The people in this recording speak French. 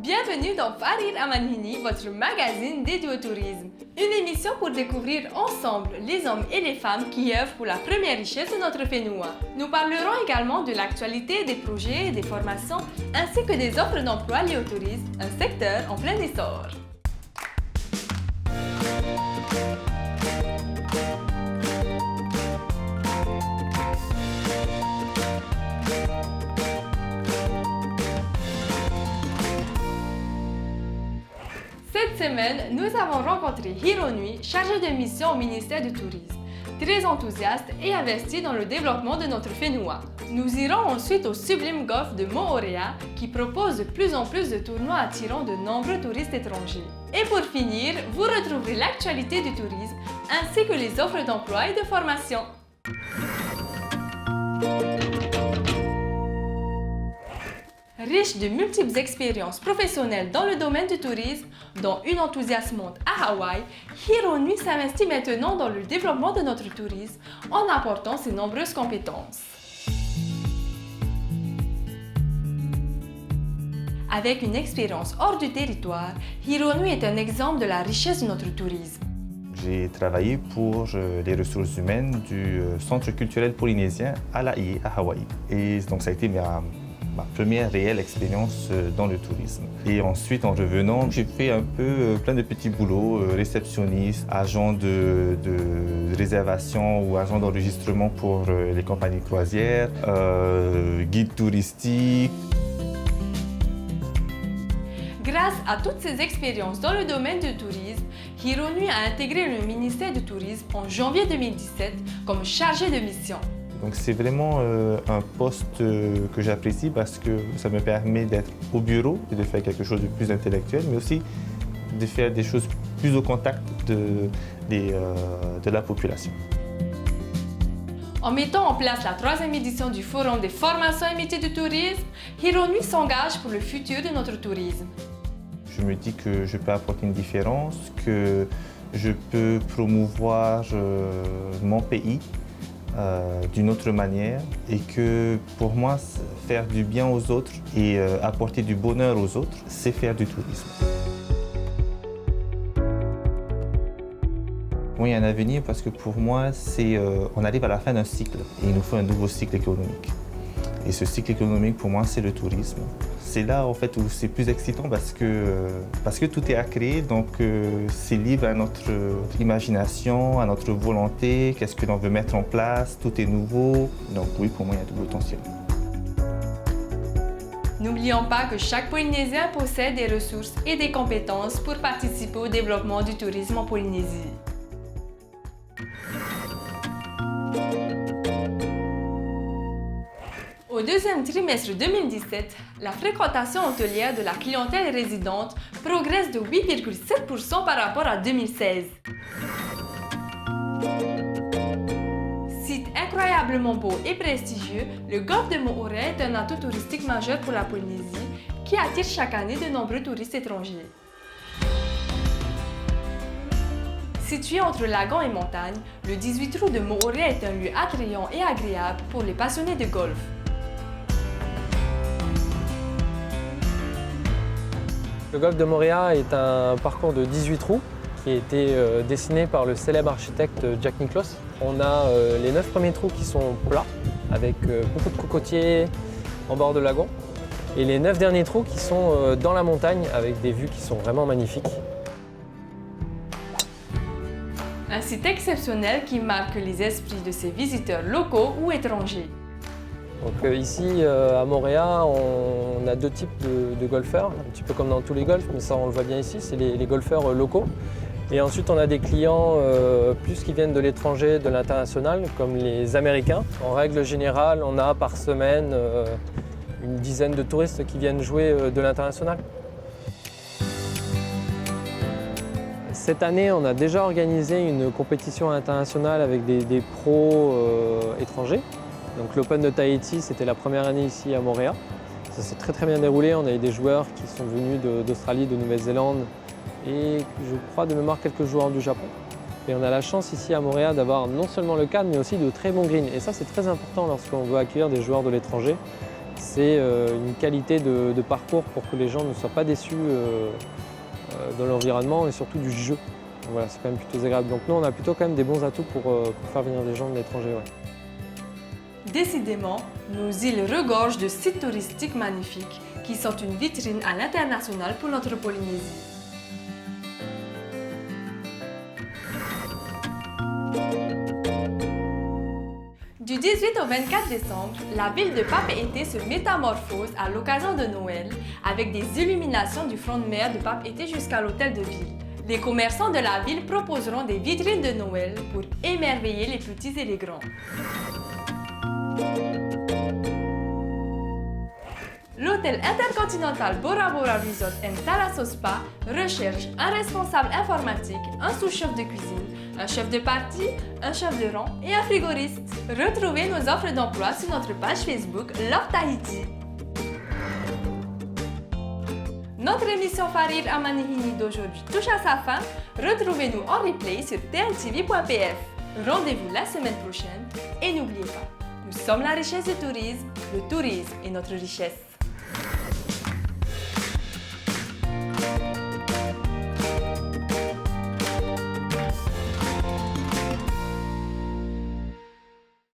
Bienvenue dans Farir Amanhini, votre magazine dédié au tourisme. Une émission pour découvrir ensemble les hommes et les femmes qui œuvrent pour la première richesse de notre Fénoua. Nous parlerons également de l'actualité, des projets et des formations, ainsi que des offres d'emploi liées au tourisme, un secteur en plein essor. Cette semaine, nous avons rencontré Hironui, chargé de mission au ministère du Tourisme, très enthousiaste et investi dans le développement de notre Fénoua. Nous irons ensuite au sublime golfe de Moorea, qui propose de plus en plus de tournois attirant de nombreux touristes étrangers. Et pour finir, vous retrouverez l'actualité du tourisme, ainsi que les offres d'emploi et de formation. Riche de multiples expériences professionnelles dans le domaine du tourisme, dont une enthousiasmante à Hawaï, Hironui s'investit maintenant dans le développement de notre tourisme en apportant ses nombreuses compétences. Avec une expérience hors du territoire, Hironui est un exemple de la richesse de notre tourisme. J'ai travaillé pour les ressources humaines du Centre culturel polynésien à Laie, à Hawaï. Et donc ça a été ma première réelle expérience dans le tourisme. Et ensuite, en revenant, j'ai fait un peu plein de petits boulots, réceptionniste, agent de réservation ou agent d'enregistrement pour les compagnies croisières, guide touristique. Grâce à toutes ces expériences dans le domaine du tourisme, Hironui a intégré le ministère du Tourisme en janvier 2017 comme chargé de mission. Donc c'est vraiment un poste que j'apprécie parce que ça me permet d'être au bureau et de faire quelque chose de plus intellectuel, mais aussi de faire des choses plus au contact de la population. En mettant en place la 3e édition du Forum des formations et métiers du tourisme, Hironui s'engage pour le futur de notre tourisme. Je me dis que je peux apporter une différence, que je peux promouvoir mon pays d'une autre manière et que pour moi, faire du bien aux autres et apporter du bonheur aux autres, c'est faire du tourisme. Oui, il y a un avenir parce que pour moi, on arrive à la fin d'un cycle et il nous faut un nouveau cycle économique. Et ce cycle économique, pour moi, c'est le tourisme. C'est là en fait où c'est plus excitant parce que tout est à créer, donc c'est libre à notre imagination, à notre volonté, qu'est-ce que l'on veut mettre en place, tout est nouveau. Donc oui, pour moi, il y a du potentiel. N'oublions pas que chaque Polynésien possède des ressources et des compétences pour participer au développement du tourisme en Polynésie. Au deuxième trimestre 2017, la fréquentation hôtelière de la clientèle résidente progresse de 8,7% par rapport à 2016. Site incroyablement beau et prestigieux, le golfe de Moorea est un atout touristique majeur pour la Polynésie qui attire chaque année de nombreux touristes étrangers. Situé entre lagon et montagne, le 18 trous de Moorea est un lieu attrayant et agréable pour les passionnés de golf. Le golfe de Moorea est un parcours de 18 trous qui a été dessiné par le célèbre architecte Jack Nicklaus. On a les 9 premiers trous qui sont plats, avec beaucoup de cocotiers en bord de lagon. Et les 9 derniers trous qui sont dans la montagne, avec des vues qui sont vraiment magnifiques. Un site exceptionnel qui marque les esprits de ses visiteurs locaux ou étrangers. Donc ici à Moorea, on a deux types de golfeurs, un petit peu comme dans tous les golfs, mais ça on le voit bien ici, c'est les golfeurs locaux. Et ensuite on a des clients plus qui viennent de l'étranger, de l'international, comme les Américains. En règle générale, on a par semaine une dizaine de touristes qui viennent jouer de l'international. Cette année, on a déjà organisé une compétition internationale avec des pros étrangers. Donc l'Open de Tahiti, c'était la première année ici à Moorea. Ça s'est très bien déroulé. On a eu des joueurs qui sont venus d'Australie, de Nouvelle-Zélande et je crois de mémoire quelques joueurs du Japon. Et on a la chance ici à Moorea d'avoir non seulement le cadre mais aussi de très bons greens. Et ça c'est très important lorsqu'on veut accueillir des joueurs de l'étranger. c'est une qualité de parcours pour que les gens ne soient pas déçus de l'environnement et surtout du jeu. Voilà, c'est quand même plutôt agréable. Donc nous, on a plutôt quand même des bons atouts pour faire venir des gens de l'étranger. Ouais. Décidément, nos îles regorgent de sites touristiques magnifiques qui sont une vitrine à l'international pour notre Polynésie. Du 18 au 24 décembre, la ville de Papeete se métamorphose à l'occasion de Noël avec des illuminations du front de mer de Papeete jusqu'à l'hôtel de ville. Les commerçants de la ville proposeront des vitrines de Noël pour émerveiller les petits et les grands. L'hôtel intercontinental Bora Bora Resort & Thalasso Spa recherche un responsable informatique, un sous-chef de cuisine, un chef de partie, un chef de rang et un frigoriste. Retrouvez nos offres d'emploi sur notre page Facebook Love Tahiti. Notre émission Farir à Manihini d'aujourd'hui touche à sa fin. Retrouvez-nous en replay sur tntv.pf. Rendez-vous la semaine prochaine et n'oubliez pas, nous sommes la richesse du tourisme, le tourisme est notre richesse.